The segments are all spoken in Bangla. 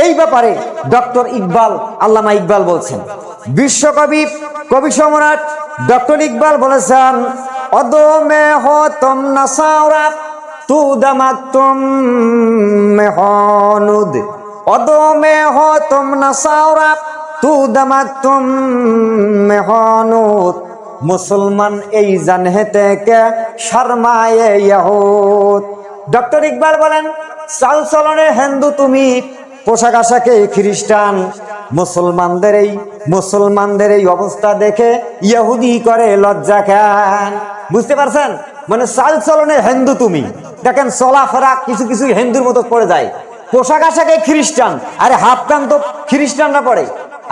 এই ব্যাপারে ডক্টর ইকবাল, আল্লামা ইকবাল বলছেন, বিশ্বকবি কবি সম্রাট ডক্টর ইকবাল বলেছেন, অদমে হো তুম নাসাওরা তু দামাক তুম মেহনুদ, অদমে হো তুম নাসাওরা তু দামাক তুম মেহনুদ, মুসলমান এই জানহেতে কে শর্মায়ে ইহুদ। ডক্টর ইকবাল বলেন, চাল চলনে হিন্দু তুমি, পোশাক আশাকে খ্রিস্টান, মুসলমানদের এই অবস্থা দেখে ইহুদি করে লজ্জা খান। বুঝতে পারছেন? মানে চাল চলনে হিন্দু তুমি, দেখেন চলাফেরা কিছু কিছু হিন্দুর মতো পড়ে যায়, পোশাক আশাকে খ্রিস্টান, আরে হাফ প্যান্ট তো খ্রিস্টানরা পড়ে,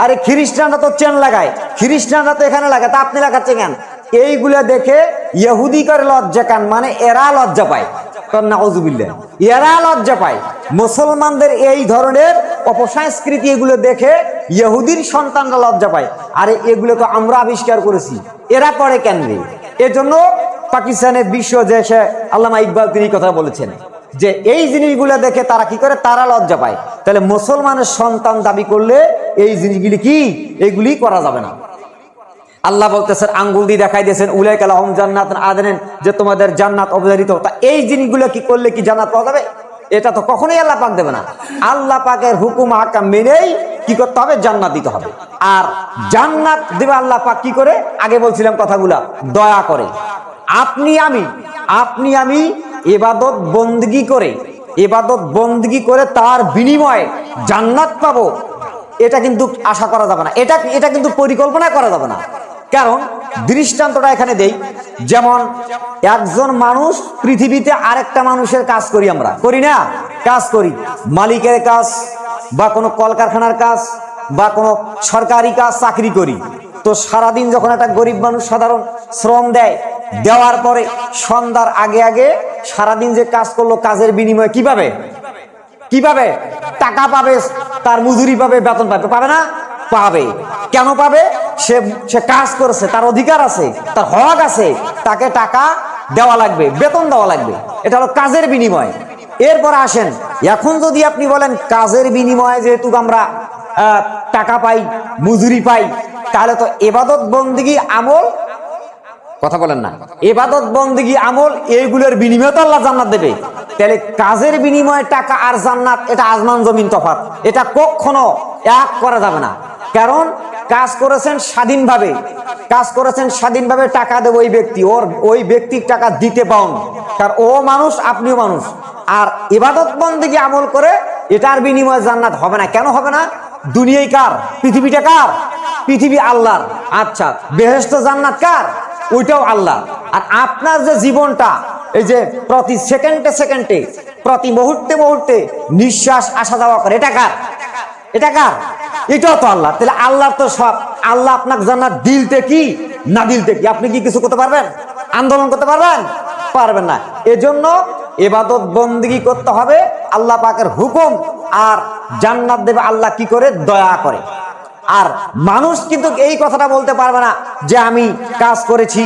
আরে খ্রিস্টানরা তো চেন লাগায়, খ্রিস্টানরা তো এখানে লাগায়, তা আপনি লাগাচ্ছেন কেন? এইগুলা দেখে ইহুদি করে লজ্জা কান, মানে এরা লজ্জা পায়, এরা লজ্জা পায়। মুসলমানদের এই ধরনের অপসংস্কৃতি এগুলো দেখে ইহুদির সন্তানরা লজ্জা পায়। আরে এগুলো তো আমরা আবিষ্কার করেছি, এরা পড়ে কেন রে? এজন্য পাকিস্তানের বিশ্ব দেশে আল্লামা ইকবাল তিনি কথা বলেছেন যে এই জিনিসগুলো দেখে তারা কি করে, তারা লজ্জা পায়। তাহলে মুসলমানের সন্তান দাবি করলে এই জিনিসগুলি কি, এগুলি করা যাবে না। আল্লাহ বলতেছেন, আঙ্গুল দিয়ে দেখাই দিয়েছেন, উলাইকা লাহুম জান্নাতুন আদনিন, যে তোমাদের জান্নাত অবধারিত। তা এই জিনিসগুলো কি করলে কি জান্নাত পাওয়া যাবে? এটা তো কখনোই আল্লাহ পাক দেবে না। আল্লাহ পাকের হুকুম আহকাম মেনেই কি করতে হবে, জান্নাত দিতে হবে। আর জান্নাত দেবে আল্লাহ পাক কি করে? আগে বলছিলাম কথাগুলা, দয়া করে। আপনি আমি ইবাদত বন্দেগী করে তার বিনিময়ে জান্নাত পাবো, এটা কিন্তু আশা করা যাবে না, এটা কিন্তু পরিকল্পনা করা যাবে না। কারণ দৃষ্টান্তটা এখানে দেই, যেমন একজন মানুষ পৃথিবীতে আরেকটা মানুষের কাজ করি, আমরা করি না? কাজ করি, মালিকের কাজ বা কোনো কলকারখানার কাজ বা কোনো সরকারি কাজ, চাকরি করি। তো সারাদিন যখন একটা গরিব মানুষ সাধারণ শ্রম দেয়, দেওয়ার পরে সন্ধ্যার আগে আগে সারাদিন যে কাজ করলো, কাজের বিনিময়ে কিভাবে টাকা পাবে, তার মজুরি পাবে, বেতন পাবে না? পাবে। কেন পাবে? সে কাজ করেছে, তার অধিকার আছে, তার হক আছে, তাকে টাকা দেওয়া লাগবে, বেতন দেওয়া লাগবে। এটা হলো কাজের বিনিময়। এরপর আসেন, এখন যদি আপনি বলেন কাজের বিনিময়ে যেহেতু আমরা টাকা পাই, মজুরি পাই, তাহলে তো ইবাদত বন্দেগী আমল, কথা বলেন না, ইবাদত বন্দেগী আমল এইগুলোর বিনিময়ে তো আল্লাহ জান্নাত দেবে। তাহলে কাজের বিনিময়ে টাকা আর জান্নাত, এটা আসমান জমিন তফাৎ, এটা কখনো এক করা যাবে না। কারণ কাজ করেছেন স্বাধীনভাবে, টাকা দেবে ওই ব্যক্তি, ওই ব্যক্তির টাকা দিতে পাউন, কারণ ও মানুষ, আপনিও মানুষ। আর ইবাদত বন্দেগী আমল করে এটার বিনিময়ে জান্নাত হবে না। কেন হবে না? দুনিয়ায় কার? পৃথিবীটা কার? পৃথিবী আল্লাহর। আচ্ছা, বেহেশত জান্নাত কার? ওইটাও আল্লাহ। আর আপনার যে জীবনটা, এই যে প্রতি সেকেন্ডে প্রতি মুহূর্তে নিঃশ্বাস আসা যাওয়া করে, এটা কার? এটাও তো আল্লাহ। তাহলে আল্লাহর তো সব। আল্লাহ আপনাকে জান্নাত দিলতে কি না দিলতে কি, আপনি কি কিছু করতে পারবেন? আন্দোলন করতে পারবেন না। এজন্য ইবাদত বন্দেগী করতে হবে, আল্লাহ পাকের হুকুম, আর জান্নাত দেবে আল্লাহ কি করে? দয়া করে। আর মানুষ কিন্তু এই কথাটা বলতে পারবে না যে আমি কাজ করেছি,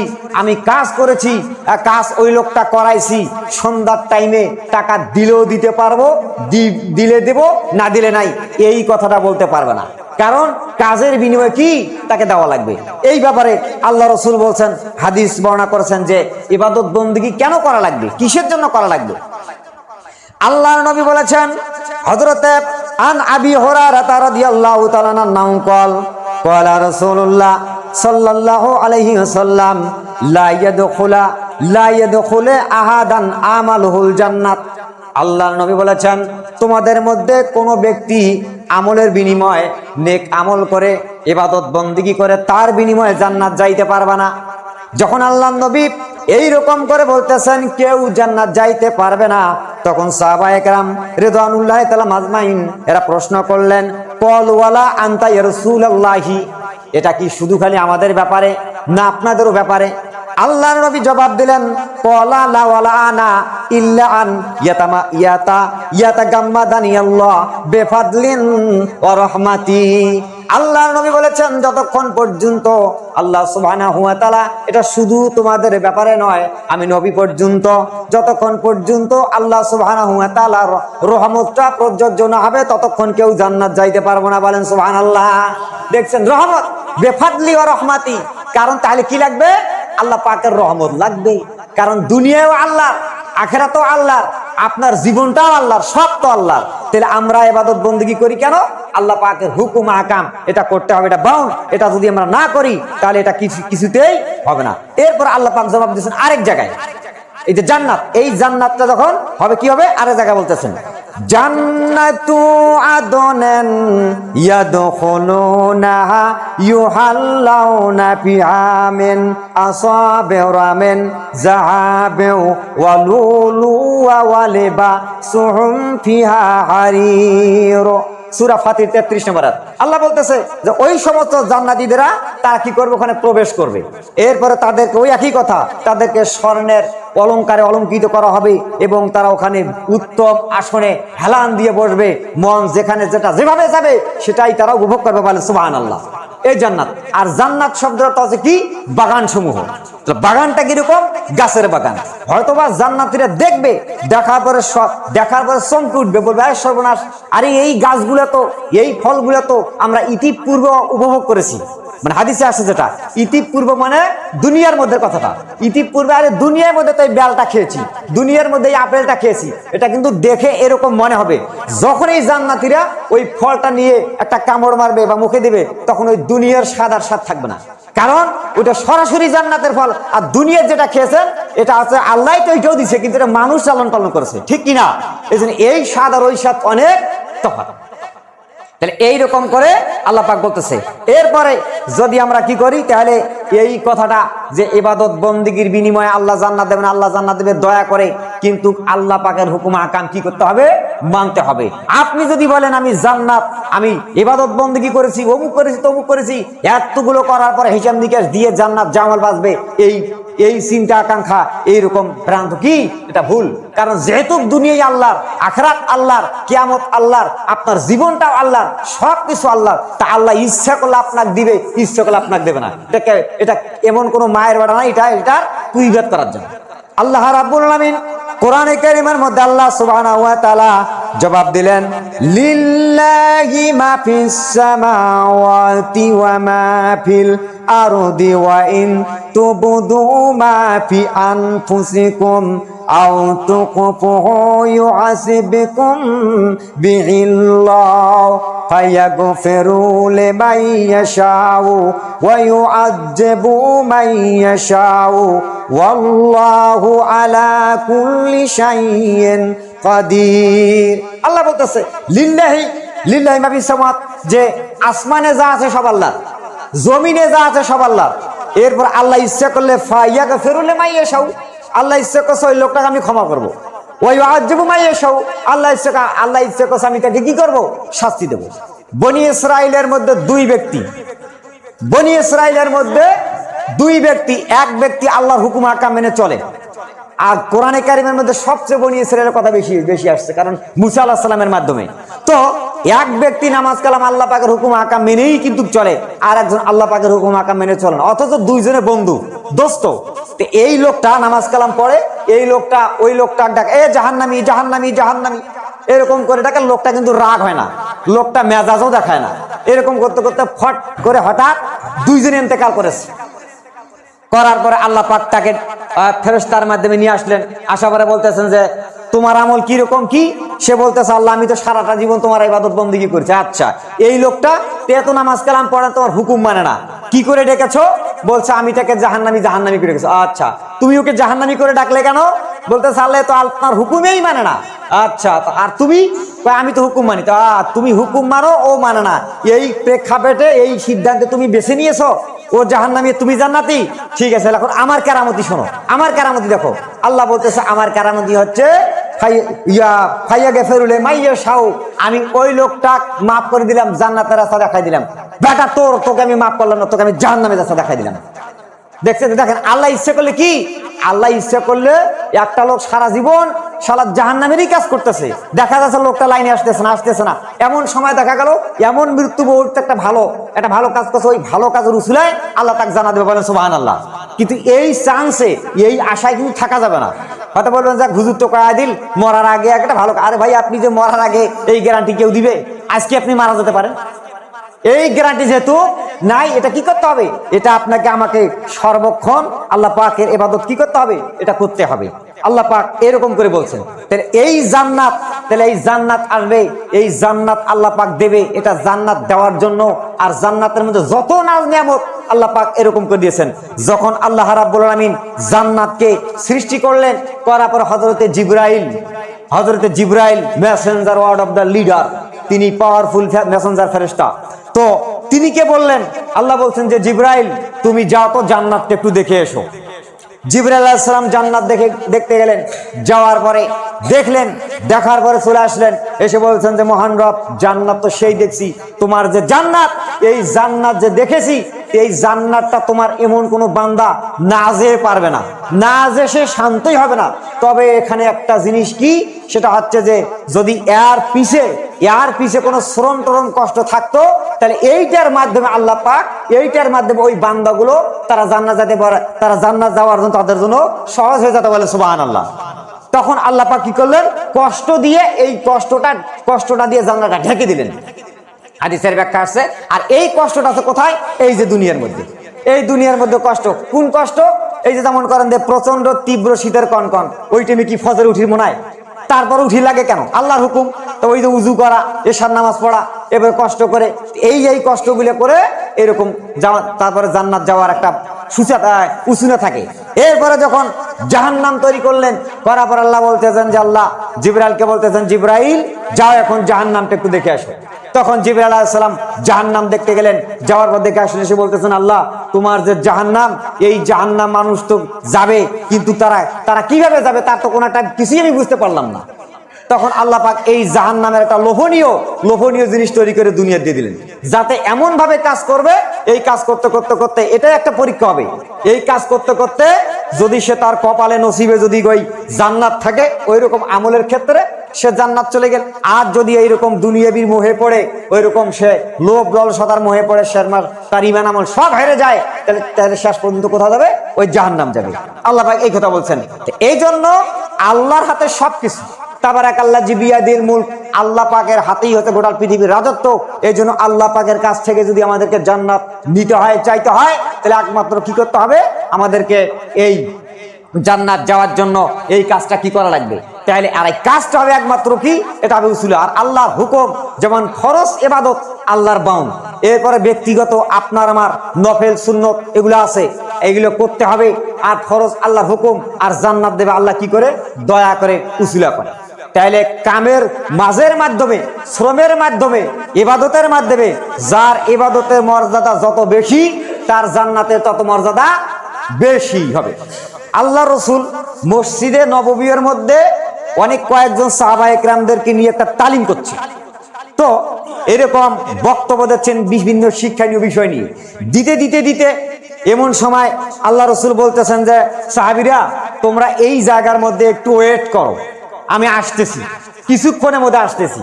কাজ ওই লোকটা করাইছি, সন্ধ্যার টাইমে টাকা দিলেও দিতে পারবো, দিলে দেব, না দিলে নাই, এই কথাটা বলতে পারবে না। কারণ কাজের বিনিময়ে কি তাকে দেওয়া লাগবে। এই ব্যাপারে আল্লাহ রাসূল বলছেন, হাদিস বর্ণনা করেছেন যে ইবাদত বন্দেগী কেন করা লাগবে, কিসের জন্য করা লাগবে। আল্লাহর নবী বলেছেন, হযরতে আন আবি হুরায়রা রাদিয়াল্লাহু তাআলা আনহু قال قال رسول الله صلى الله عليه وسلم لا يدخل আহাদান আমালুহুল জান্নাত। আল্লাহর নবী বলেছেন, তোমাদের মধ্যে কোনো ব্যক্তি আমলের বিনিময়ে নেক আমল করে, ইবাদত বন্দেগী করে, তার বিনিময়ে জান্নাত যাইতে পারবে না। যখন আল্লাহর নবী এই রকম করে বলতেছেন কেউ জান্নাত যাইতে পারবে না, তখন সাহাবায়ে কেরাম রিদওয়ানুল্লাহি তাআলা আজমাইন এরা প্রশ্ন করলেন, ক্বালু ওয়ালা আনতা ইয়া রাসূলুল্লাহি, এটা কি শুধু খালি আমাদের ব্যাপারে না আপনাদেরও ব্যাপারে? আল্লাহর নবী জবাব দিলেন, ক্বালা লা ওয়ালা আনা ইল্লা আন ইয়াতাগাম্মাদানি আল্লাহ বিফাদলিন ওয়া রাহমাতি। আল্লাহর নবী বলেছেন যতক্ষণ পর্যন্ত আল্লাহ সুবহানাহু ওয়া তাআলা, এটা শুধু তোমাদের ব্যাপারে নয়, আমি নবী পর্যন্ত, যতক্ষণ পর্যন্ত আল্লাহ সুবহানাহু ওয়া তাআলার রহমতটা প্রযোজ্য না হবে ততক্ষণ কেউ জান্নাত যাইতে পারবো না। বলেন সুবহানাল্লাহ। দেখছেন, রহমত বেফাদলি ওয়া রহমাতি, কারণ তাহলে কি লাগবে? আল্লাহ পাকের রহমত লাগবে, কারণ দুনিয়াও আল্লাহর, আখিরাতও আল্লাহর, আপনার জীবনটাও আল্লাহর, সব তো আল্লাহর। তাহলে আমরা ইবাদত বন্দেগী করি কেন? আল্লাহ পাকের হুকুম আহকাম, এটা করতে হবে, এটা বাউন্ড, এটা যদি আমরা না করি তাহলে এটা কিছুতেই হবে না। এরপর আল্লাহ পাক জবাব দিয়েছেন আরেক জায়গায়, এই যে জান্নাত, এই জান্নাতটা যখন হবে কি হবে? আরেক জায়গায় বলতেছেন জান্নাতু আদনান ইয়াদখুলুনাহা ইউহাল্লাউনা ফিহা মিন আসাবিরা মিন যাহাবিন ওয়া লুলু ওয়া লিবাসুহুম ফিহা হারির। সূরা ফাতির 33 নম্বর আয়াত। আল্লাহ বলতেছে যে ওই সমস্ত জান্নাতীরা তারা কি করবে? ওখানে প্রবেশ করবে। এরপরে তাদেরকে ওই একই কথা, তাদেরকে স্বর্ণের অলংকারে অলঙ্কৃত করা হবে এবং তারা ওখানে উত্তম আসনে হেলান দিয়ে বসবে। মন যেখানে যেটা যেভাবে যাবে সেটাই তারা উপভোগ করবে। বলে সুবহানাল্লাহ। এই জান্নাত। আর জান্নাত শব্দটা হচ্ছে কি? বাগান সমূহ। বাগানটা কিরকম? গাছের বাগান। হয়তোবা জান্নাতীরা দেখবে, দেখার পরে চমকে উঠবে, বলবে আরে সর্বনাশ, আরে এই গাছগুলো তো, এই ফলগুলো তো আমরা ইতিপূর্বে উপভোগ করেছি। মানে হাদিসে আসছে যেটা ইতিপূর্ব, মানে দুনিয়ার মধ্যে কথাটা, ইতিপূর্বে আরে দুনিয়ার মধ্যে তো এই বেলটা খেয়েছি, দুনিয়ার মধ্যে এই আপেলটা খেয়েছি। এটা কিন্তু দেখে এরকম মনে হবে। যখন এই জান্নাতীরা ওই ফলটা নিয়ে একটা কামড় মারবে বা মুখে দিবে, তখন ওই দুনিয়ার স্বাদ আর স্বাদ থাকবে না, কারণ ওইটা সরাসরি জান্নাতের ফল। আর দুনিয়ার যেটা খেয়েছেন এটা আছে আল্লাহ তো ওইটাও দিচ্ছে, কিন্তু এটা মানুষ লালন পালন করেছে, ঠিক কিনা? এই জন্য এই স্বাদ আর ওই স্বাদ অনেক তফাৎ। তাহলে এইরকম করে আল্লাহ পাক বলতেছে। এরপরে যদি আমরা কি করি, তাহলে এই কথাটা যে ইবাদত বন্দেগীর বিনিময়ে আল্লাহ জান্নাত দেবেন, আল্লাহ জান্নাত দেবে দয়া করে, কিন্তু আল্লাহ পাকের হুকুম আহকাম কি করতে হবে? মানতে হবে। আপনি যদি বলেন আমি জান্নাত, আমি ইবাদত বন্দেগী করেছি, অমুক করেছি, তমুক করেছি, এতগুলো করার পরে হিসাব নিকাশ দিয়ে জান্নাত জামাল বাঁচবে, এই চিন্তা আকাঙ্ক্ষা, এইরকম ভ্রান্ত, কি এটা ভুল। কারণ যেহেতু দুনিয়ায় আল্লাহর, আখিরাত আল্লাহর, কিয়ামত আল্লাহর, আপনার জীবনটাও আল্লাহর, সবকিছু আল্লাহর। তা আল্লাহ ইচ্ছা করলে আপনাকে দিবে, ইচ্ছা করলে আপনাকে দেবে না। এটা এমন কোন মায়ের বেড়া না, এটা কুইবাদ করার জন্য। আল্লাহ রাব্বুল আলামিন কোরআনে কারীমের মধ্যে আল্লাহ সুবহানাহু ওয়া তাআলা জবাব দিলেন, লিল্লাহি মা ফিস সামাওয়াতি ওয়া মা ফিল আরদি ওয়া ইন তুবদু মা ফি আনফুসিকুম আও তুকফুহু ইউহাসিবকুম বিহিল্লাহ ফায়াগফিরু লিমান ইয়াশাউ ওয়া ইউআযযিবু মান ইয়াশাউ ওয়াল্লাহু আলা কুল্লি শাইইন কাদির। আল্লাহ বলতেছে লিল্লাহি মা ফিস সামাওয়াত, যে আসমানে যা আছে সব আল্লাহর, জমিনে যা আছে সব আল্লাহর। এরপর আল্লাহ ইচ্ছা করলে ফায়াগফিরু লিমান ইয়াশাউ, আল্লাহ ইচ্ছা করছে ওই লোকটাকে আমি ক্ষমা করবো। ওয়া ইউআযযিবু মান ইয়াশাউ, আল্লাহ ইচ্ছা করছে আমি তাকে কি করব? শাস্তি দেব। বনি ইসরাইলের মধ্যে দুই ব্যক্তি, এক ব্যক্তি আল্লাহর হুকুম আহকাম মেনে চলে। আর কোরআনে কারীমের মধ্যে সবচেয়ে বনি ইসরাইলের কথা বেশি আসছে, কারণ মুসা আলাইহিস সালামের মাধ্যমে। তো এক ব্যক্তি নামাজ কালাম আল্লাহ পাকের হুকুম আহকাম মেনেই কিন্তু চলে, আর একজন আল্লাহ পাকের হুকুম আহকাম মেনে চলে না, অথচ দুইজনে বন্ধু, দোস্ত। তো এই লোকটা নামাজ কালাম পড়ে, এই লোকটা ওই লোকটা ডাকে, এ জাহান্নামী জাহান্নামী জাহান্নামী, এরকম করে ডাকে। লোকটা কিন্তু রাগ হয় না, লোকটা মেজাজও দেখায় না। এরকম করতে করতে ফট করে হঠাৎ দুইজনে ইন্তেকাল করেছে। করার পরে আল্লাহ পাক তাকে ফেরেশতার মাধ্যমে নিয়ে আসলেন। আসার পরে বলতেছেন যে তোমার আমল কিরকম কি? সে বলতেছে আল্লাহ আমি তো সারাটা জীবন তোমার ইবাদত বন্দেগী করেছি। আচ্ছা, এই লোকটা তো নামাজ কালাম পড়ে, তোমার হুকুম মানে না, কি করে ডেকেছো? বলছে আমি তাকে জাহান্নামী করে ডেকেছো। আচ্ছা, তুমি ওকে জাহান্নামী করে ডাকলে কেন? বলতেছে আল্লাহ তো আপনার হুকুমেই মানে না। আচ্ছা, আর তুমি? আমি তো হুকুম মানি। তো তুমি হুকুম মানো, ও মানে না, এই প্রেক্ষাপটে এই সিদ্ধান্তে তুমি বেছে নিয়েছো ও জাহান্নামী, তুমি জান্নাতি। ঠিক আছে, এখন আমার কেরামতি শোনো, আমার কেরামতি দেখো। আল্লাহ বলতেছে আমার কেরামতি হচ্ছে আমি ওই লোকটা মাফ করে দিলাম, জান্নাতের রাস্তা দেখাই দিলাম। বেটা তোকে আমি মাফ করলাম না, তোকে আমি জাহান্নামের রাস্তা দেখাই দিলাম। দেখছেন? দেখেন, আল্লাহ ইচ্ছা করলে কি? আল্লাহ ইচ্ছা করলে একটা লোক সারা জীবন শালা জাহান্নামেরই কাজ করতেছে, দেখা যাচ্ছে লোকটা লাইনে আসতেছে না, এমন সময় দেখা গেল এমন মৃত্যু মুহূর্তে একটা ভালো কাজ করছে, ওই ভালো কাজের উসিলায় আল্লাহ তাকে জানা দেবে, বলেন সুবহানাল্লাহ। কিন্তু এই চান্সে, এই আশায় কিন্তু থাকা যাবে না। হয়তো বলবেন যে হুজুর তো কয়া দিল মরার আগে একটা ভালো, আরে ভাই আপনি যে মরার আগে এই গ্যারান্টি কেউ দিবে? আজকে আপনি মারা যেতে পারেন, এই গ্যারান্টি যেহেতু নাই, এটা কি করতে হবে? এটা আপনাকে আমাকে সর্বক্ষণ আল্লাহ পাকের ইবাদত কি করতে হবে? এটা করতে হবে। আল্লাহ পাক এরকম করে বলছেন। তাহলে এই জান্নাত আসবে, এই জান্নাত আল্লাহ পাক দেবে, এটা জান্নাত দেওয়ার জন্য। আর জান্নাতের মধ্যে যত নাজ নিয়ামত আল্লাহ পাক এরকম করে দিয়েছেন। যখন আল্লাহ রাব্বুল আলামিন জান্নাতকে সৃষ্টি করলেন, করার পর হযরতে Jibrail messenger word of the leader, তিনি পাওয়ারফুল মেসেঞ্জার ফেরেশতা, তো তিনি কে বললেন? আল্লাহ বলছেন যে জিবরাইল তুমি যাও তো জান্নাতটা একটু দেখে এসো। জিবরাইল আলাইহিস সালাম জান্নাত দেখতে গেলেন, যাওয়ার পরে দেখলেন, দেখার পরে চলে আসলেন, এসে বলছেন যে মহান রব, জান্নাত তো সেই দেখছি, তোমার যে জান্নাত, এই জান্নাত যে দেখেছি, এই জান্নাতটা তোমার এমন কোন বান্দা না যেতে পারবে না, না যে সে শান্তই হবে না। তবে এখানে একটা জিনিস কি, সেটা হচ্ছে যে যদি এর পিছে কোনো শ্রম টরম কষ্ট থাকতো, তাহলে এইটার মাধ্যমে আল্লাহ পাক, এইটার মাধ্যমে ওই বান্দাগুলো তারা জান্নাত যাওয়ার জন্য তাদের জন্য সহজ হয়ে যেতে, বলে সুবহানাল্লাহ। তখন আল্লাহ পাক কি করলেন? কষ্ট দিয়ে, এই কষ্টটা দিয়ে জান্নাতটা ঢেকে দিলেন। হাদিসের ব্যাখ্যা আসছে। আর এই কষ্টটা আছে কোথায়? এই যে দুনিয়ার মধ্যে, এই দুনিয়ার মধ্যে কষ্ট। কোন কষ্ট? এই যে যেমন করেন যে প্রচন্ড তীব্র শীতের কনকন, ওই টাইমে কি ফজর উঠির মনে হয়? তারপর উঠি লাগে কেন? আল্লাহর হুকুম। তো ওই যে উজু করা, এশার নামাজ পড়া, এবার কষ্ট করে এই কষ্টগুলো করে এরকম তারপরে জান্নাত যাওয়ার একটা উসুনা থাকে। এরপরে যখন জাহান্নাম তৈরি করলেন, করার পর আল্লাহ বলতেছেন যে আল্লাহ জিবরাইলকে বলতেছেন, জিবরাইল যাও এখন জাহান্নামটা একটু দেখে আসো। তখন জিবরাইল আলাইহিস সালাম জাহান্নাম দেখতে গেলেন, যাওয়ার পর দেখে আসলে এসে বলতেছেন, আল্লাহ তোমার যে জাহান্নাম, এই জাহান্নাম মানুষ তো যাবে, কিন্তু তারা কিভাবে যাবে তার তো কোনো একটা কিছুই আমি বুঝতে পারলাম না। তখন আল্লাহ পাক এই জাহান্নামের একটা লোভনীয় জিনিস তৈরি করে দুনিয়া দিয়ে দিলেন, যাতে এমন ভাবে কাজ করবে, এই কাজ করতে এটাই একটা পরীক্ষা হবে। এই কাজ করতে যদি সে তার কপালে নসিবে যদি ওই জান্নাত থাকে, ওই রকম আমলের ক্ষেত্রে সে জান্নাত চলে গেল। আর যদি এইরকম দুনিয়াবির মোহে পড়ে, ওই রকম সে লোভ লালসার মোহে পড়ে, তার ঈমান আমল সব হেরে যায়, তাহলে শেষ পর্যন্ত কোথায় যাবে? ওই জাহান্নাম যাবে। আল্লাহ পাক এই কথা বলছেন। এই জন্য আল্লাহর হাতে সবকিছু, তাবারাকাল্লাহ বিয়াদিল মুলক, আল্লাহ পাকের হাতেই হতে গোটা পৃথিবীর রাজত্ব। এই জন্য আল্লাহ পাকের কাছ থেকে যদি আমাদেরকে জান্নাত নিতে হয়, চাইতে হয়, তাহলে একমাত্র কি করতে হবে? আমাদেরকে এই জান্নাত যাওয়ার জন্য এই কাজটা কি করা লাগবে? তাহলে আর এই কাজটা হবে একমাত্র কি? এটা হবে উসুল। আর আল্লাহর হুকুম, যেমন ফরজ ইবাদত আল্লাহর বাউন্ড, এরপরে ব্যক্তিগত আপনার আমার নফল সুন্নত এগুলো আছে, এগুলো করতে হবে। আর ফরজ আল্লাহর হুকুম, আর জান্নাত দেবে আল্লাহ কি করে? দয়া করে, উসিলা করে। তাহলে কামের মাঝের মাধ্যমে, শ্রমের মাধ্যমে, ইবাদতের মাধ্যমে, যার ইবাদতের মর্যাদা যত বেশি, তার জান্নাতের তত মর্যাদা বেশি হবে। আল্লাহ রসুল মসজিদে নববীর মধ্যে কয়েকজন সাহাবায়ে কেরামদেরকে নিয়ে একটা তালিম করছে। তো এরকম বক্তব্য দিচ্ছেন বিভিন্ন শিক্ষণীয় বিষয় নিয়ে, দিতে এমন সময় আল্লাহ রসুল বলতেছেন যে সাহাবীরা, তোমরা এই জায়গার মধ্যে একটু ওয়েট করো, আমি আসতেছি, কিছুক্ষণের মধ্যে আসতেছি।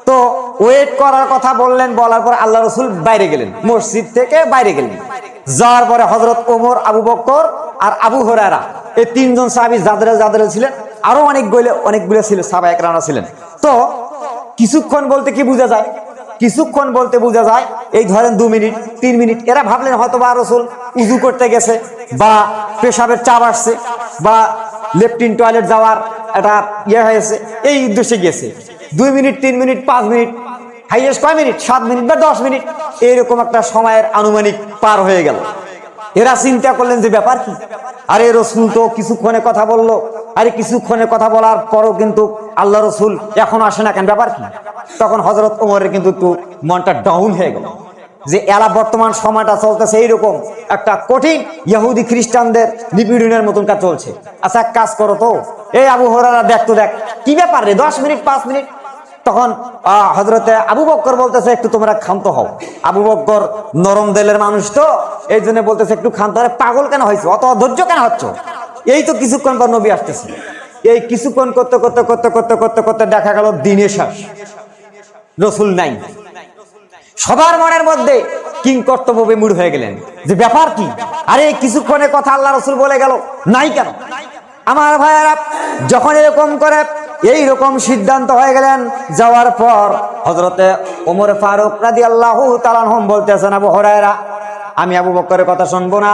তো ওয়েট করার কথা বললেন, বলার পর আল্লাহ রসুল বাইরে গেলেন, মসজিদ থেকে বাইরে গেলেন। যাওয়ার পরে হযরত ওমর, আবু বকর আর আবু হুরায়রা, এই তিনজন সাহাবী যাদের ছিলেন, আরো অনেকগুলো ছিল সাহাবায়ে কেরাম ছিলেন। তো কিছুক্ষণ বলতে কি বোঝা যায়? কিছুক্ষণ বলতে বোঝা যায় এই ধরেন 2 মিনিট 3 মিনিট। এরা ভাবলেন হয়তো বা রসুল উজু করতে গেছে, বা পেশাবের চাপ আসছে, বা লেফটিন টয়লেট যাওয়ার একটা হয়েছে, এই উদ্দেশ্যে গেছে। 2 মিনিট 3 মিনিট 5 মিনিট, হাইয়েস্ট কয় মিনিট? 7 মিনিট বা 10 মিনিট, এরকম একটা সময়ের আনুমানিক পার হয়ে গেল। এরা চিন্তা করলেন যে ব্যাপার কি, আরে রসুল তো কিছুক্ষণে কথা বললো, আরে কিছুক্ষণে কথা বলার পরও কিন্তু আল্লাহ রসুল এখন আসে না কেন, ব্যাপার কি? তখন হযরত ওমরের কিন্তু একটু মনটা ডাউন হয়ে গেল, যে এরা বর্তমান সময়টা চলতেছে এইরকম একটা কঠিন ইহুদি খ্রিস্টানদের নিপীড়নের মতন কাজ চলছে। আচ্ছা এক কাজ করো তো, এই আবু হুরায়রা দেখ কি ব্যাপার রে, 10 মিনিট 5 মিনিট। তখন হযরতে আবু বকর বলতেছে, একটু তোমরা ক্ষান্ত হও। আবু বকর নরম দিলের মানুষ, তো এই জন্য বলতেছে একটু ক্ষান্ত। পাগল কেন হয়েছে, অত অধৈর্য কেন হচ্ছ? এই তো কিছুক্ষণ পর নবী আসতেছে। এই কিছুক্ষণ করতে করতে করতে করতে করতে করতে দেখা গেল দিনের শেষ, রসুল নাই। সবার মনের মধ্যে কিং কর্তব্য বিমূঢ় হয়ে গেলেন যে ব্যাপার কি, আরে কিছুক্ষণের কথা আল্লাহ রসুল বলে গেল, নাই কেন? আমার ভাইয়েরা, যখন এরকম করে এই রকম সিদ্ধান্ত হয়ে গেলেন, যাওয়ার পর হযরতে ওমর ফারুক রাদিয়াল্লাহু তাআলা আনহু বলতেছেন, আবু হুরায়রা, আমি আবু বকরের কথা শুনবো না,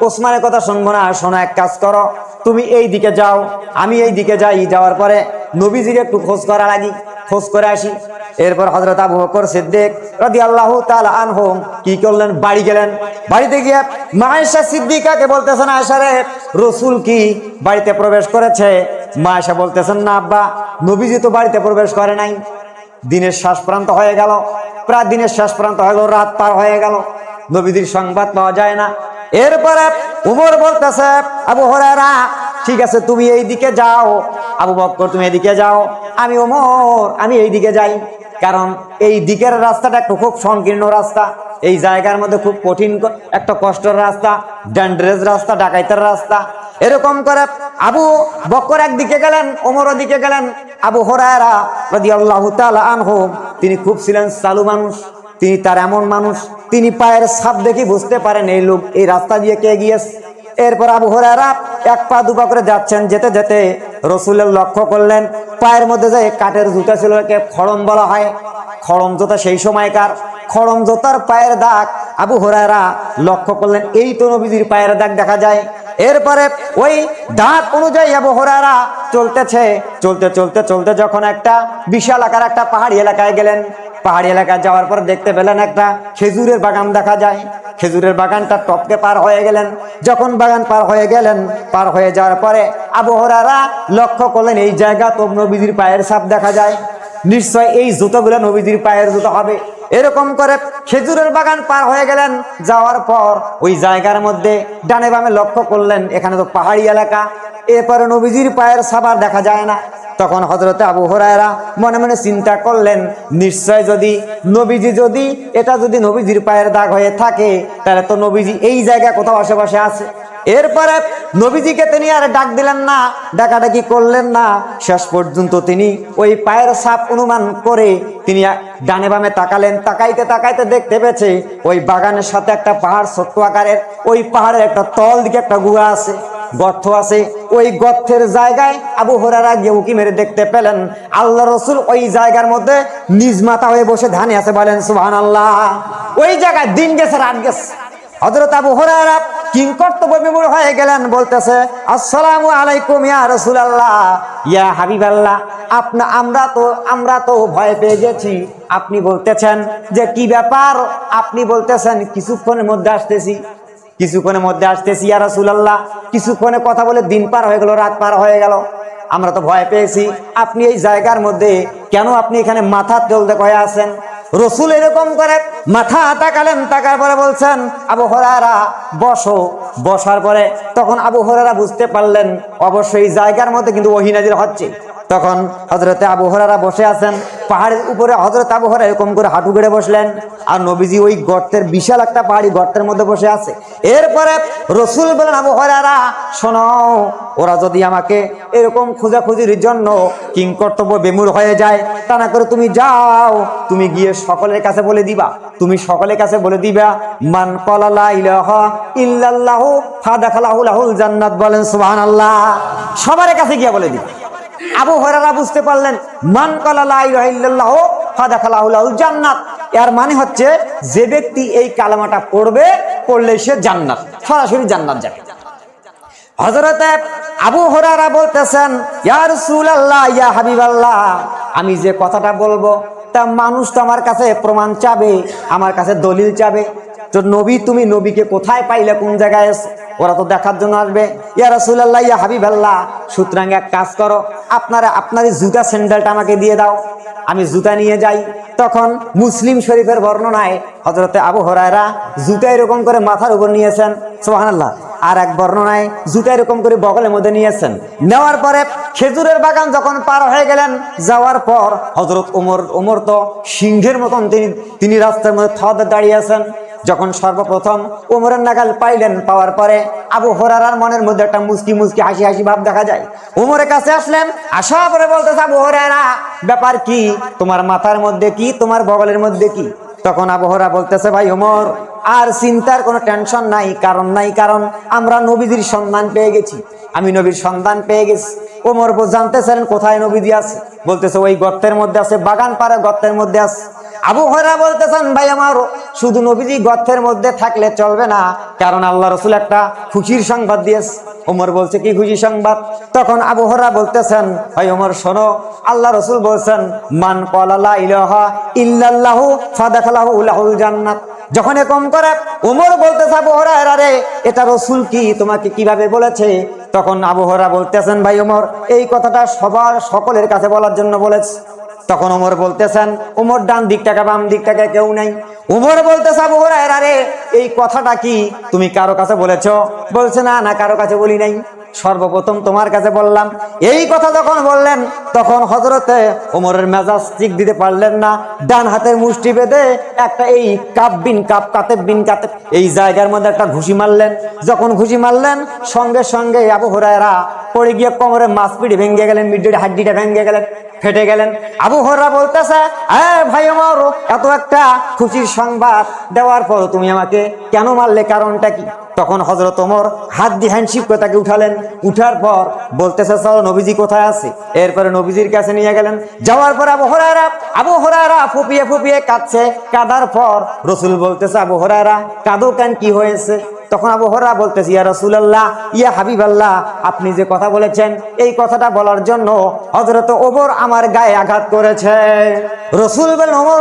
ওসমানের কথা শুনবো না, শোনো, এক কাজ করো, তুমি এই দিকে যাও, আমি এই দিকে যাই, যাওয়ার পরে নবীজির একটু খোঁজ করা লাগি, খোঁজ করে আসি। এরপর হযরত আবু বকর সিদ্দিক রাদিয়াল্লাহু তাআলা আনহু কি করলেন, বাড়ি গেলেন। বাড়িতে গিয়ে মা আয়েশা সিদ্দিকাকে বলতেছেন, আয়েশা রে, রাসূল কি বাড়িতে প্রবেশ করেছে? মা আয়েশা বলতেছেন, না আব্বা, নবীজি তো বাড়িতে প্রবেশ করে নাই। দিনের শেষ প্রান্ত হয়ে গেল, প্রায় দিনের শেষ প্রান্ত হয়ে গেল, রাত পার হয়ে গেল, নবীজির সংবাদ পাওয়া যায় না। এরপরে ওমর বলতেছে, আবু হুরায়রা, ঠিক আছে, তুমি এই দিকে যাও, আবু বকর তুমি এদিকে যাও, আমি ওমর আমি এই দিকে যাই। কারণ এই দিকের রাস্তাটা একটু খুব সংকীর্ণ রাস্তা, এই জায়গার মধ্যে খুব কঠিন একটা কষ্টের রাস্তা, ডেঞ্জারাস রাস্তা, ডাকাইতের রাস্তা। এরকম করে আবু বকর একদিকে গেলেন, ওমর ওদিকে গেলেন। আবু হুরায়রা রাদিয়াল্লাহু তাআলা আনহু তিনি খুব ছিলেন চালু মানুষ, তিনি তার এমন মানুষ, তিনি পায়ের ছাপ দেখে বুঝতে পারেন এই লোক এই রাস্তা দিয়ে কে গিয়েছে। এরপর আবু হুরায়রা এক পা দুপা করে যাচ্ছেন, যেতে যেতে রসুলের লক্ষ্য করলেন পায়ের মধ্যে যে কাঠের জুতা ছিল, একে খড়ম বলা হয়, খড়ম জুতা, সেই সময়কার খড়ম জুতার পায়ের দাগ আবু হুরায়রা লক্ষ্য করলেন, এই তো নবীজির পায়ের দাগ দেখা যায়। এরপরে ওই দাগ অনুযায়ী আবু হুরায়রা চলতেছে, চলতে চলতে চলতে যখন একটা বিশাল আকার একটা পাহাড়ি এলাকায় গেলেন, পাহাড়ি এলাকায় যাওয়ার পর দেখতে পেলেন একটা খেজুরের বাগান দেখা যায়। খেজুরের বাগানটা টপকে পার হয়ে গেলেন। যখন বাগান পার হয়ে গেলেন, পার হয়ে যাওয়ার পরে আবু হুরায়রা লক্ষ্য করলেন এই জায়গা তো নবীজির পায়ের ছাপ দেখা যায়, নিশ্চয় এই জুতোগুলো নবীজির পায়ের জুতো হবে। এরকম করে খেজুরের বাগান পার হয়ে গেলেন। যাওয়ার পর ওই জায়গার মধ্যে ডানে বামে লক্ষ্য করলেন, এখানে তো পাহাড়ি এলাকা, এরপরে নবীজির পায়ের ছাপ আর দেখা যায় না। তখন হযরতে আবু হুরায়রা মনে মনে চিন্তা করলেন, নিশ্চয় যদি নবীজি এটা যদি নবীজির পায়ের দাগ হয়ে থাকে, তাহলে তো নবীজি এই জায়গায় কোথাও আশেপাশে আছে। এরপরে নবীজিকে তিনি আর ডাক দিলেন না, ডাকাডাকি করলেন না। শেষ পর্যন্ত তিনি ওই পায়ের ছাপ অনুমান করে তিনি ডানে বামে তাকালেন। তাকাইতে তাকাইতে দেখতে পেয়েছে ওই বাগানের সাথে একটা পাহাড়, ছোট্ট আকারের, ওই পাহাড়ের একটা তল দিকে একটা গুহা আছে, গর্ত আছে। ওই গর্তের জায়গায় আবু হুরায়রা গিয়ে উকি মেরে দেখতে পেলেন আল্লাহ রসুল ওই জায়গার মধ্যে নিজ মাথা হয়ে বসে ধ্যানে আছে। বলেন সুবহানাল্লাহ। ওই জায়গায় দিন গেছে, রাত গেছে। হযরত আবু হুরায়রা কিং কর্তব্য বিমূঢ় হয়ে গেলেন, বলতেছে, আসসালামু আলাইকুম ইয়া রাসূলুল্লাহ, ইয়া হাবিবাল্লাহ, আমরা তো ভয় পেয়ে গেছি। আপনি বলতেছেন যে কি ব্যাপার? আপনি বলতেছেন কিছুক্ষণের মধ্যে আসতেছি, কিছুক্ষণের মধ্যে আসতেছি ইয়া রাসূলুল্লাহ। কিছুক্ষণে কথা বলে দিন পার হয়ে গেল, রাত পার হয়ে গেল, আমরা তো ভয় পেয়েছি। আপনি এই জায়গার মধ্যে কেন আপনি এখানে মাথা তোলতে হয়ে আছেন? রসুল এরকম করে মাথা তাকালেন, তাকার পরে বলছেন, আবু হুরায়রা বসো। বসার পরে তখন আবু হুরায়রা বুঝতে পারলেন অবশ্যই জায়গার মধ্যে কিন্তু ওহী নাযিল হচ্ছে। তখন হযরতে আবু হুরায়রা বসে আছেন পাহাড়ের উপরে। হযরত আবু হুরায়রা এরকম করে হাঁটু গেড়ে বসলেন, আর নবীজি ওই গর্তের, বিশাল একটা পাহাড়ি গর্তের মধ্যে বসে আছে। এরপরে রসুল বলেন, আবু হুরায়রা শোনো, ওরা যদি আমাকে এরকম খোঁজাখুঁজির জন্য কিং কর্তব্য বিমূঢ় হয়ে যায়, তা না করে তুমি যাও, তুমি গিয়ে সকলের কাছে বলে দিবা, তুমি সকলের কাছে বলে দিবা, মান ক্বালা লা ইলাহা ইল্লাল্লাহু ফাদাখালাহু লাহুল জান্নাত। বলেন সুবহানাল্লাহ। সবার কাছে গিয়ে বলে দিবা। আবু হুরায়রা বুঝতে পারলেন মান ক্বালা লা ইলাহা ইল্লাল্লাহু ফাদাখালাহু লাহুল জান্নাত, এর মানে হচ্ছে যে ব্যক্তি এই কালেমাটা পড়লে সে জান্নাত, সরাসরি জান্নাত যাবে। হযরতে আবু হুরায়রা বলতেছেন, ইয়া রাসূলুল্লাহ, ইয়া হাবিবাল্লাহ, আমি যে কথাটা বলবো তা মানুষ তো আমার কাছে প্রমাণ চাবে, আমার কাছে দলিল চাবে। তো নবী, তুমি নবীকে কোথায় পাইলে, কোন জায়গায়? ওরা তো দেখার জন্য আসবে। ইয়া রাসূলুল্লাহ, ইয়া হাবিবাল্লাহ, সুতরাং এক কাজ করো, আপনার জুতা স্যান্ডেলটা আমাকে দিয়ে দাও, আমি জুতা নিয়ে যাই। তখন মুসলিম শরীফের বর্ণনায় হযরতে আবু হুরায়রা জুতা এরকম করে মাথার উপর নিয়েছেন, সুবহানাল্লাহ। আর এক বর্ণনায় জুতা এরকম করে বগলের মধ্যে নিয়েছেন। নেওয়ার পরে খেজুরের বাগান যখন পার হয়ে গেলেন, যাওয়ার পর হযরত ওমর তো সিংহের মতন তিনি রাস্তার মধ্যে দাঁড়িয়ে আছেন। যখন সর্বপ্রথম ওমরের নাগাল পাইলেন, পাওয়ার পরে আবু হুরায়রার মনের মধ্যে একটা মুস্কি মুস্কি হাসি হাসি ভাব দেখা যায়। ওমরের কাছে আসলেন, আসার পরে বলতেছে, আবু হুরায়রা ব্যাপার কি, তোমার মাথার মধ্যে কি, তোমার বগলের মধ্যে কি? তখন আবু হুরায়রা বলতেছে, ভাই ওমর, আর চিন্তার কোনো টেনশন নাই, কারণ নাই, কারণ আমরা নবীজির সন্ধান পেয়ে গেছি, আমি নবীর সন্ধান পেয়ে গেছি। ওমর জানতেছেন কোথায় নবীজি আছে? বলতেছে ওই গর্তের মধ্যে আছে, বাগান পাড়া গর্তের মধ্যে আছে। আবু হুরায়রা বলতেছেন, ভাই আমার, শুধু নবীজি গর্তের মধ্যে থাকলে চলবে না, কারণ আল্লাহ রাসূল একটা খুশির সংবাদ দিয়েছে। ওমর বলছে, কি খুশি সংবাদ? তখন আবু হুরায়রা বলতেছেন, ভাই ওমর শোনো, আল্লাহ রাসূল বলছেন, মান ক্বালা লা ইলাহা ইল্লাল্লাহু ফাদাখালাহু লাহুল জান্নাত। যখন এরকম করে ওমর বলতেছে, আবু হুরায়রা রে, এটা রাসূল কি তোমাকে কিভাবে বলেছে? তখন আবু হুরায়রা বলতেছেন, ভাই ওমর, এই কথাটা সবার সকলের কাছে বলার জন্য বলেছে। তখন ওমর বলতেছেন, ওমর ডান দিক থেকে বাম দিক থেকে কেউ নাই। ওমর বলতেছে, আবু হুরায়রা রে, এই কথাটা কি তুমি কারো কাছে বলেছো? বলছে, না না, কারো কাছে বলি নাই, সর্বপ্রথম তোমার কাছে বললাম। এই কথা যখন বললেন, তখন হযরতে ওমরের মেজাজ ঠিক দিতে পারলেন না, ডান হাতের মুষ্টি বেঁধে একটা এই কাতেব বিন কাতেব এই জায়গার মধ্যে একটা ঘুষি মারলেন। যখন ঘুষি মারলেন, সঙ্গে সঙ্গে আবু হুরায়রা পড়ে গিয়ে কোমরে মাংসপিটি ভেঙে গেলেন, মিড্ডির হাড্ডিটা ভেঙে গেলেন, ফেটে গেলেন। আবু হুরায়রা বলতেছে, ভাই আমার, এত একটা খুশির সংবাদ দেওয়ার পর তুমি আমাকে কেন মারলে, কারণটা কি? তখন হযরত ওমর হাত দিয়ে হ্যান্ডশিপ করে তাকে উঠালেন। উঠার পর বলতেছে, চলো নবীজি কোথায় আছে? এরপরে নবীজির কাছে নিয়ে গেলেন। যাওয়ার পর আবু হুরায়রা ফুপিয়ে ফুপিয়ে কাঁদছে। কাঁদার পর রাসূল বলতেছে, আবু হুরায়রা কাঁদো কেন, কি হয়েছে? তখন আবু হুরায়রা বলতেছে, ইয়া রাসূলুল্লাহ, ইয়া হাবিবাল্লাহ, আপনি যে কথা বলেছেন, এই কথাটা বলার জন্য হযরত ওমর আমার গায়ে আঘাত করেছে। রাসূল বলেন, ওমর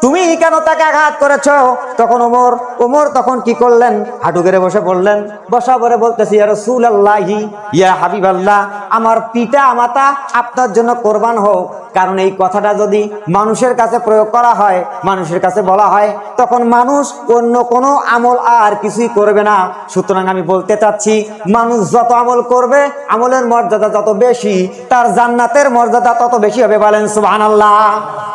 তুমি কেন তাকে আঘাত করেছো? তখন ওমর তখন কি করলেন? হাঁটু গেড়ে বসে পড়লেন। বসা পরে বলতেছি, ইয়া রাসূলুল্লাহি, ইয়া হাবিবাল্লাহ, আমার পিতা মাতা আপনার জন্য কোরবান হোক। কারণ এই কথাটা যদি মানুষের কাছে প্রয়োগ করা হয়, মানুষের কাছে বলা হয়, তখন মানুষ অন্য কোনো আমল আর কিছুই করবে না। সুতরাং আমি বলতে চাচ্ছি, মানুষ যত আমল করবে, আমলের মর্যাদা যত বেশি, তার জান্নাতের মর্যাদা তত বেশি হবে। বলেন সুবহানাল্লাহ।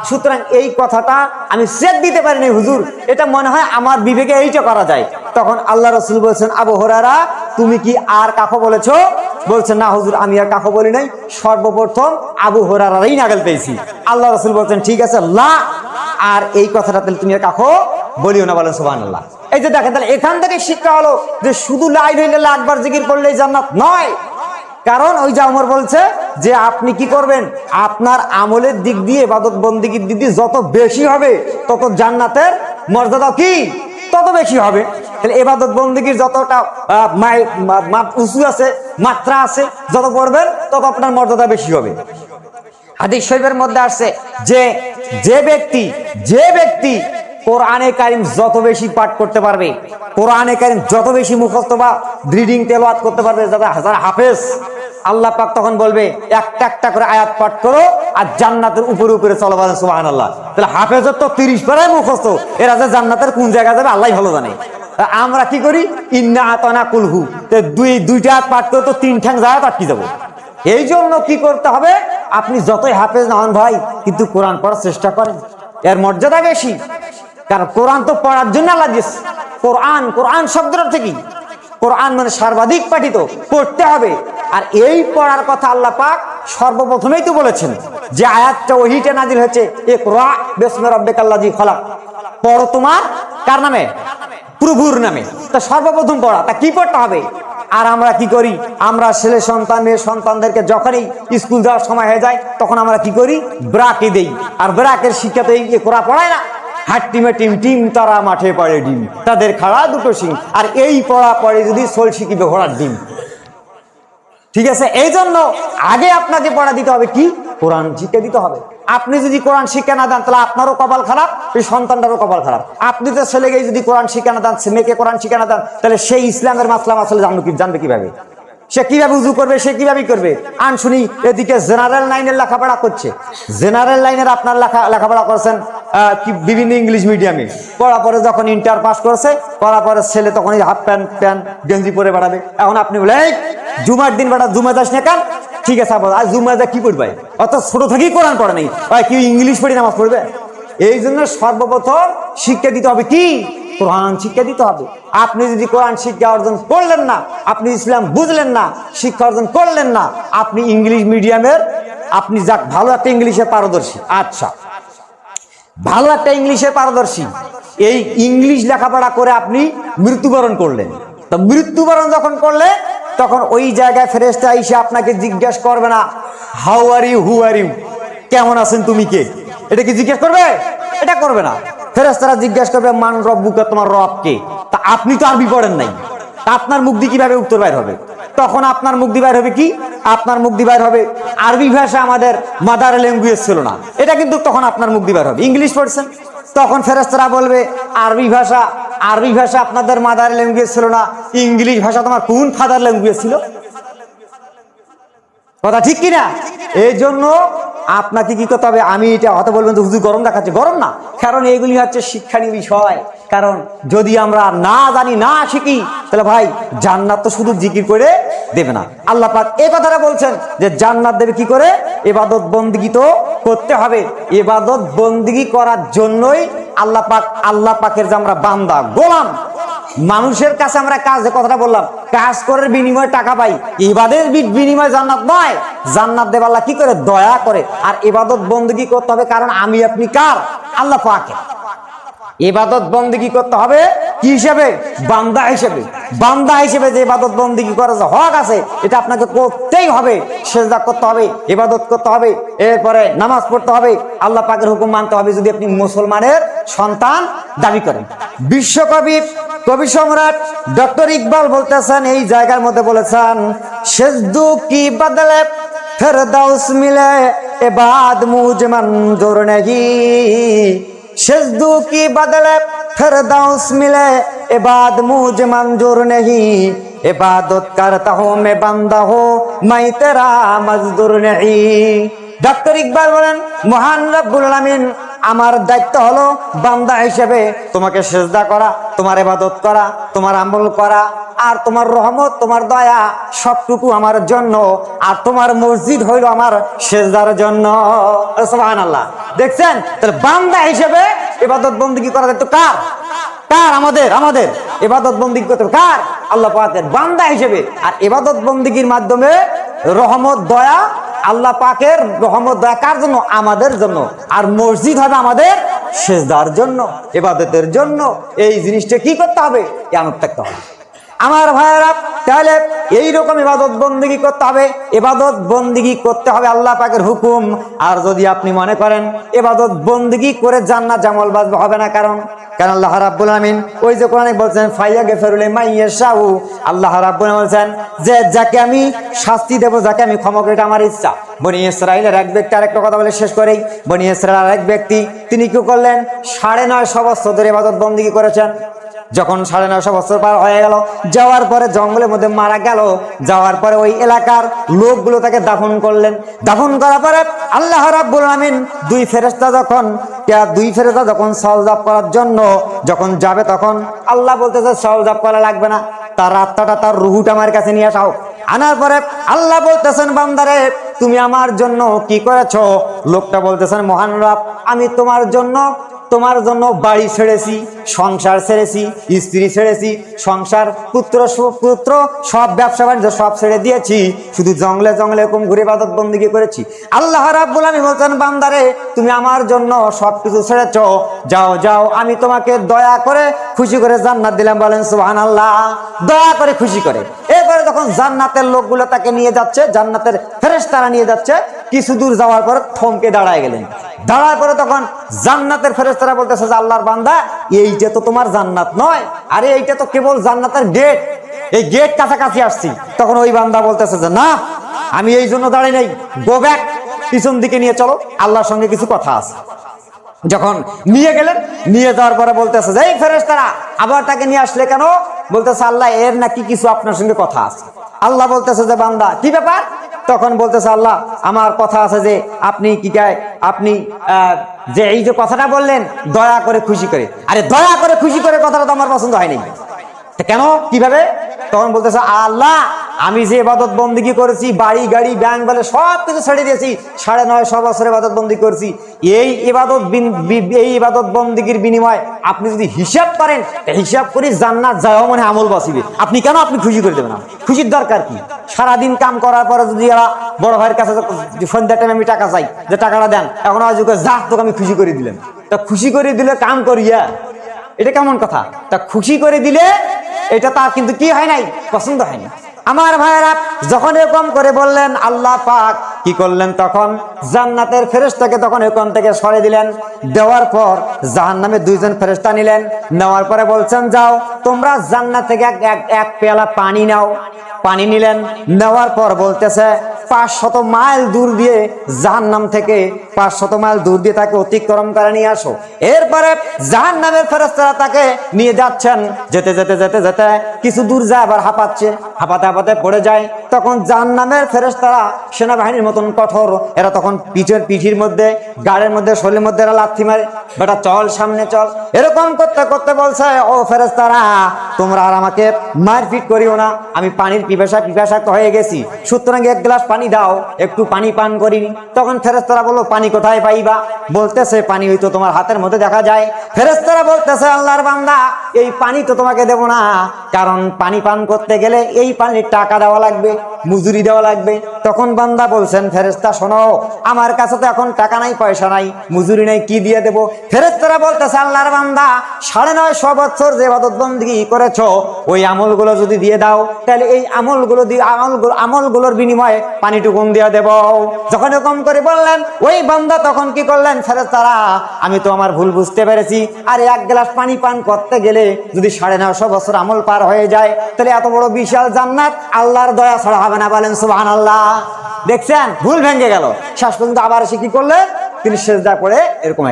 সুতরাং এই কথাটা আমি সেট দিতে পারিনি হুজুর, এটা মনে হয় আমার বিবেকে এইটা করা যায়। তখন আল্লাহ রাসূল বলছেন, আবু হুরায়রা তুমি কি আর কাকো বলেছো? বলছেন, না হুজুর, আমি আর কাকো বলি নাই, সর্বপ্রথম আবু হুরায়রারই নাগাল পেয়েছি। আল্লাহ রাসূল বলছেন, ঠিক আছে, লা, আর এই কথাটা তাহলে তুমি আর কাকো বলিও না। বলেন সুবহানাল্লাহ। এই যে দেখেন, তাহলে এখান থেকে শিক্ষা হলো যে শুধু লা ইলাহা ইল্লাল্লাহ একবার জিকির করলেই জান্নাত নয়। কারণ ওই যে ওমর বলছে যে আপনি কি করবেন, আপনার আমলের দিক দিয়ে, ইবাদত বন্দেগীর দিক দিয়ে যত বেশি হবে, তত জান্নাতের মর্যাদা কি তত বেশি হবে। তাহলে ইবাদত বন্দেগীর যতটা উঁচু আছে, মাত্রা আছে, যত পড়বেন তত আপনার মর্যাদা বেশি হবে। হাদিস শরীফের মধ্যে আসছে যে ব্যক্তি কোরআনে কারীম যত বেশি পাঠ করতে পারবে, কোরআনে কারীম যত বেশি মুখস্থ বা রিডিং তেলাওয়াত করতে পারবে, যারা হাফেজ, আল্লাহ পাক তখন বলবে একটা একটা করে আয়াত পাঠ করো আর জান্নাতের উপরে উপরে চলো। বলেন সুবহানাল্লাহ। তাহলে হাফেজের তো 30 পারায় মুখস্থ, এরা যে জান্নাতের কোন জায়গায় যাবে আল্লাহই ভালো জানে। আমরা কি করি, ইন্না আতানা কুলহু, দুইটা আয়াত পাঠ করে তো 3 ঠ্যাং যায় আটকে যাবো। এই জন্য কি করতে হবে, আপনি যতই হাফেজ না হন ভাই, কিন্তু কোরআন পড়ার চেষ্টা করেন, এর মর্যাদা বেশি। কারণ কোরআন তো পড়ার জন্য আল্লাহ দিয়েছে। কোরআন শব্দটা থেকে, কোরআন মানে সর্বাধিক পাঠিত, পড়তে হবে। আর এই পড়ার কথা আল্লাহ পাক সর্বপ্রথমেই তো বলেছেন, যে আয়াতটা ওহিটা নাজিল হয়েছে, ইকরা বিসমি রাব্বিকাল্লাযী খলাক, পড়ো তোমার কার নামে? প্রভুর নামে। তা সর্বপ্রথম পড়া, তা কি পড়তে হবে? আর আমরা কি করি, আমরা ছেলে সন্তান মেয়ে সন্তানদেরকে যখনই স্কুল যাওয়ার সময় হয়ে যায়, তখন আমরা কি করি, ব্রাকে দেই। আর ব্রাকের শিক্ষাতে কোরআন পড়ায় না, হাট্টিমে টিম তারা মাঠে পড়ে ডিম, তাদের খাড়া দুটো শিং। আর এই পড়া পড়ে যদি সোল শিখিবে ঘোড়ার ডিম। ঠিক আছে, এই জন্য আগে আপনাকে পড়া দিতে হবে কি, কোরআন শিক্ষা দিতে হবে। আপনি যদি কোরআন শিক্ষা না দেন, তাহলে আপনারও কপাল খারাপ, এই সন্তানটারও কপাল খারাপ। আপনি তো ছেলেকে যদি কোরআন শিক্ষা না দেন, মেয়েকে কোরআন শিক্ষা না দেন, তাহলে সেই ইসলামের মাসলা মাসালা জানবে কিভাবে? সে কিভাবে উজু করবে, সে কিভাবে করবে? শুনি এদিকে জেনারেল লাইনের লেখাপড়া করছে, জেনারেল লাইনের আপনার লেখাপড়া করছেন বিভিন্ন ইংলিশ মিডিয়ামে, পড়া পরে যখন ইন্টার পাস করছে, পড়া পরে ছেলে তখন হাফ প্যান্ট গেঞ্জি পরে বেড়াবে। এখন আপনি বলে, এই জুমার দিন বেড়া জুমা যাস না কেন? ঠিক আছে, আজ জুমা যা কি পড়বে? অত ছোট থেকেই কোরআন পড়ে নেই, কি ইংলিশ পড়ি নামাজ পড়বে? এই জন্য সর্বপ্রথম শিক্ষা দিতে হবে কি, কোরআন শিক্ষা দিতে হবে। আপনি যদি কোরআন শিক্ষা অর্জন করলেন না, আপনি ইসলাম বুঝলেন না, শিক্ষা অর্জন করলেন না, আপনি ইংলিশ মিডিয়ামের, আপনি যাক ভালো একটা ইংলিশে পারদর্শী, আচ্ছা ভালো একটা ইংলিশে পারদর্শী, এই ইংলিশ লেখাপড়া করে আপনি মৃত্যুবরণ করলেন। তো মৃত্যুবরণ যখন করলে তখন ওই জায়গায় ফেরেশতা এসে আপনাকে জিজ্ঞাসা করবে না how are you, who are you, কেমন আছেন, তুমি কে, এটা কি জিজ্ঞেস করবে? এটা করবে না। ফেরেশতারা জিজ্ঞাসা করবে মান রব্বুকা, তোমার রব কে। তা আপনি তো আরবি পড়েন নাই, তা আপনার মুখ দিয়ে কিভাবে উত্তর বাইর হবে? তখন আপনার মুখ দিয়ে বাইর হবে কি? আপনার মুখ দিয়ে বাইর হবে আরবি ভাষা আমাদের মাদার ল্যাঙ্গুয়েজ ছিল না, এটা কিন্তু তখন আপনার মুখ দিয়ে বাইর হবে। ইংলিশ পড়ছেন, তখন ফেরেশতারা বলবে আরবি ভাষা আপনাদের মাদার ল্যাঙ্গুয়েজ ছিল না, ইংলিশ ভাষা তোমার কোন ফাদার ল্যাঙ্গুয়েজ ছিল? কথা ঠিক কিনা? এই জন্য আপনাকে কি করতে হবে? আমি এটা হয়তো বলবেন তো হুজুর গরম দেখাচ্ছে, গরম না, কারণ এগুলি হচ্ছে শিক্ষণীয় বিষয়। কারণ যদি আমরা না জানি, না শিখি, তাহলে ভাই জান্নাত তো শুধু জিকির করে দেবে না। আল্লাহ পাক এই কথাটা বলছেন যে জান্নাত দেবে কি করে? ইবাদত বন্দেগী তো করতে হবে। ইবাদত বন্দেগী করার জন্যই আল্লাহ পাকের যে আমরা বান্দা, গোলাম, মানুষের কাছে আমরা কাজ, যে কথাটা বললাম, কাজ করার বিনিময়ে টাকা পাই, ইবাদতের বিনিময়ে জান্নাত নয়। জান্নাত দেব আল্লাহ কি করে? দয়া করে। আর ইবাদত বন্দেগী করতে হবে, কারণ আমি আপনি কার? আল্লাহ পাকের। ইবাদত বন্দেগী করতে হবে কি হিসেবে? বান্দা হিসেবে। বান্দা হিসেবে যে ইবাদত বন্দেগী করার যে হক আছে, এটা আপনাকে করতেই হবে। সিজদা করতে হবে, ইবাদত করতে হবে, এরপরে নামাজ পড়তে হবে, আল্লাহ পাকের হুকুম মানতে হবে, যদি আপনি মুসলমানের সন্তান দাবি করেন। বিশ্বকবি, কবি সম্রাট ডক্টর ইকবাল বলতেছেন, এই জায়গার মধ্যে বলেছেন, সেজদু কি বদলে ফেরদাউস মিলে এবাদ মুঝ মঞ্জুর নেহি, সেজদু কি বদলে ফেরদাউস মিলে এবাদ মুঝ মঞ্জুর নেহি, ইবাদত করতা হूं मैं बंदा हो मैं तेरा मजदूर नहीं। ডক্টর ইকবাল বলেন, মহান রব্বুল আলামিন আমার দায়িত্ব হলো বান্দা হিসেবে তোমাকে সিজদা করা, তোমার ইবাদত করা, তোমার আমল করা, আর তোমার রহমত, তোমার দয়া সবটুকু আমার জন্য, আর তোমার মসজিদ হইল আমার সিজদার জন্য। সুবহানাল্লাহ। দেখছেন, তাহলে বান্দা হিসেবে ইবাদত বন্দেগী করা দায়িত্ব কার? কার? আমাদের ইবাদত বন্দেগী করতে কার? আল্লাহ পাকের। বান্দা হিসেবে। আর ইবাদত বন্দেগীর মাধ্যমে রহমত, দয়া, আল্লাহ পাকের রহমত দয়া কার জন্য? আমাদের জন্য। আর মসজিদ হবে আমাদের সিজদার জন্য, ইবাদতের জন্য। এই জিনিসটা কি করতে হবে? ইয়ানত থাকতে হবে আমার ভাইয়েরা। তাহলে এইরকম ইবাদত বন্দেগী করতে হবে, ইবাদত বন্দেগী করতে হবে আল্লাহ পাকের হুকুম। আর যদি আপনি মনে করেন ইবাদত বন্দেগী করে জান্নাত জামল বাজবে, হবে না। কারণ আল্লাহ রাব্বুল আলামিন ওই যে কোরআনে বলছেন ফায়াগফিরু লিমান ইয়াশাউ, আল্লাহ রাব্বুল আলামিন বলছেন যে যাকে আমি শাস্তি দেব, যাকে আমি ক্ষমা করি, এটা আমার ইচ্ছা। বনি ইসরাইলের এক ব্যক্তি, আরেকটা কথা বলে শেষ করেই, বনি ইসরাইলের এক ব্যক্তি, তিনি কি করলেন? 950 বছর ধরে ইবাদত বন্দেগী করেছেন। যখন 950 বছর পার হয়ে গেল, যাওয়ার পরে জঙ্গলের মধ্যে মারা গেল। যাওয়ার পরে ওই এলাকার লোকগুলো তাকে দাফন করলেন। দাফন করার পরে আল্লাহ রাব্বুল আলামিন দুই ফেরেশতা যখন সওয়াব করার জন্য যখন যাবে, তখন আল্লাহ বলতেছে সওয়াব করা লাগবে না, তার আত্মাটা, তার রুহুটা আমার কাছে নিয়ে আসাও। আনার পরে আল্লাহ বলতেছেন, বান্দারে তুমি আমার জন্য কি করেছো? লোকটা বলতেছেন, মহান রব, আমি তোমার জন্য বাড়ি ছেড়েছি, সংসার ছেড়েছি, স্ত্রী ছেড়েছি, সংসার, পুত্র সব ব্যবসা বাণিজ্য সব ছেড়ে দিয়েছি, শুধু জঙ্গলে এরকম ঘুরে ইবাদত বন্দেগী করেছি। আল্লাহ রাব্বুল আলামিন বলছেন, বান্দারে তুমি আমার জন্য সবকিছু ছেড়েছো, যাও, আমি তোমাকে দয়া করে খুশি করে জান্নাত দিলাম। বলেন সুবহানাল্লাহ। দয়া করে খুশি করে। এরপরে যখন জান্নাতের লোকগুলো তাকে নিয়ে যাচ্ছে, জান্নাতের ফেরেশতারা নিয়ে যাচ্ছে, কিছু দূর যাওয়ার পর থমকে দাঁড়ায় গেলেন। দাঁড়ার পরে তখন জান্নাতের ফেরেশতারা বলতেছে যে আল্লাহর বান্দা, এইটা তো তোমার জান্নাত নয়, আরে এইটা তো কেবল জান্নাতের গেট, এই গেট কাছাকাছি আসছি। তখন ওই বান্দা বলতেছে যে না, আমি এই জন্য দাঁড়াই নাই, গো ব্যাক, পিছন দিকে নিয়ে চলো, আল্লাহর সঙ্গে কিছু কথা আছে। যখন নিয়ে গেলেন, নিয়ে যাওয়ার পরে বলতেছে যে এই ফেরেশতারা আবার তাকে নিয়ে আসলে কেন? বলতেছে আল্লাহ, এর নাকি কিছু আপনার সঙ্গে কথা আছে। আল্লাহ বলতেছে যে বান্দা কি ব্যাপার? তখন বলতেছে আল্লাহ, আমার কথা আছে যে আপনি যে এই যে কথাটা বললেন দয়া করে খুশি করে, আরে দয়া করে খুশি করে কথাটা তো আমার পছন্দ হয়নি। কেন? কিভাবে? তখন বলতেছে আল্লাহ, আমি যে ইবাদত বন্দেগী করেছি, বাড়ি গাড়ি ব্যাংক বলে সব কিছু ছেড়ে দিয়েছি, 950 বছর ইবাদত বন্দেগী করেছি, এই ইবাদত বন্দেগীর বিনিময়ে আপনি যদি হিসাব করেন, হিসাব করে জান্নাত যাওয়া মানে আমল বাঁচিবে। আপনি কেন আপনি খুশি করে দেবেন? খুশির দরকার কি? সারাদিন কাম করার পরে যদি এরা বড় ভাইয়ের কাছে সন্ধ্যার টাইমে আমি টাকা চাই, যে টাকাটা দেন, এখন আজ যা তোকে আমি খুশি করে দিলেন। তা খুশি করে দিলে কাম করিয়া, এটা কেমন কথা? তা খুশি করে দিলে এটা তার কিন্তু কি হয় নাই, পছন্দ হয়নি। আমার ভাইয়েরা, যখন এরকম করে বললেন, আল্লাহ পাক কি করলেন? তখন জান্নাতের ফেরেশতাকে তখন এখান থেকে সরে দিলেন। দেওয়ার পর জাহান্নামে 2 জন ফেরেশতা নিলেন। নেওয়ার পরে বলছেন, যাও তোমরা জান্নাত থেকে এক পেয়ালা পানি নাও। পানি নিলেন। নেওয়ার পর বলতেছে, 500 মাইল দূর দিয়ে, জাহান্নাম থেকে 500 মাইল দূর দিয়ে তাকে অতিক্রম করে নিয়ে আসো। এরপরে জাহান্নামের ফেরেশতারা তাকে নিয়ে যাচ্ছেন। যেতে যেতে যেতে যেতে কিছু দূর যায়, আবার হাঁপাচ্ছে, হাঁপাতে হাঁপাতে পড়ে যায়। তখন জাহান্নামের ফেরেশতারা সেনাবাহিনীর মতন কঠোর, এরা তখন পিঠির মধ্যে, গাড়ির মধ্যে, শরীরের মধ্যে এরা লাথি মারে, বেটা চল সামনে চল। এরকম করতে করতে বলছে, ও ফেরেশতারা, তোমরা আর আমাকে মারপিট করিও না, আমি পানির পিপাসাক্ত হয়ে গেছি, সুতরাং 1 গ্লাস পানি দাও, একটু পানি পান করি। তখন ফেরেশতারা বলল, পানি কোথায় পাইবা? বলতেছে, পানি হয়তো তোমার হাতের মধ্যে দেখা যায়। ফেরেশতারা বলতেছে, আল্লাহর বান্দা, এই পানি তো তোমাকে দেব না, কারণ পানি পান করতে গেলে এই পানির টাকা দেওয়া লাগবে, মজুরি দেওয়া লাগবে। তখন বান্দা বলছেন, ফেরেশতা শোনো, আমার কাছে তো এখন টাকা নাই, পয়সা নাই, মজুরি নাই, কি দিয়ে দেব? ফেরেশতারা বলতেছে, আল্লাহর বান্দা, 950 বছর যে ইবাদত বন্দেগী করেছো, ওই আমলগুলো যদি দিয়ে দাও, তাহলে এই আমলগুলোর বিনিময়ে পানিটুকুন দিয়ে দেব। যখন এরকম করে বললেন, ওই বান্দা তখন কি করলেন? ফেরেশতারা, আমি তো আমার ভুল বুঝতে পেরেছি, আর 1 গ্লাস পানি পান করতে গেলে যদি 950 বছর আমল পার হয়ে যায়, তাহলে এত বড় বিশাল জান্নাত আল্লাহর দয়া ছাড়া হবে না। বলেন সুবহানাল্লাহ। দেখছেন, ভুল ভেঙে গেল। শেষ পর্যন্ত আবার এসে কি করলেন? তিনি সিজদা করে এরকম